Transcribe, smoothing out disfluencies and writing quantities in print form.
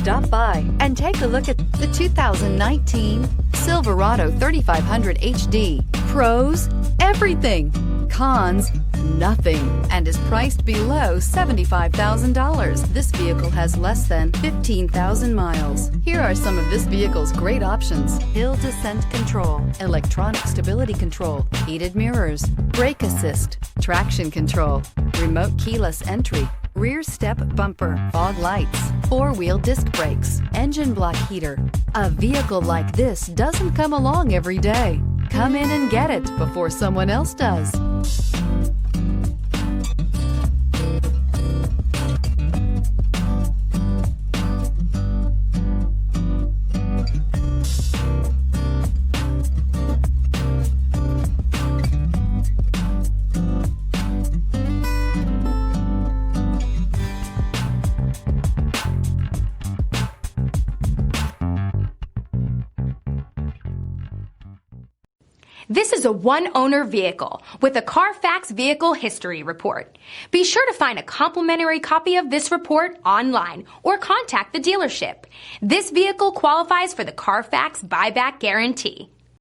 Stop by and take a look at the 2019 Silverado 3500 HD. Pros, everything. Cons, nothing, and is priced below $75,000. This vehicle has less than 15,000 miles. Here are some of this vehicle's great options: hill descent control, electronic stability control, heated mirrors, brake assist, traction control, remote keyless entry, rear step bumper, fog lights, four-wheel disc brakes, engine block heater. A vehicle like this doesn't come along every day. Come in and get it before someone else does. This is a one-owner vehicle with a Carfax Vehicle History Report. Be sure to find a complimentary copy of this report online or contact the dealership. This vehicle qualifies for the Carfax Buyback Guarantee.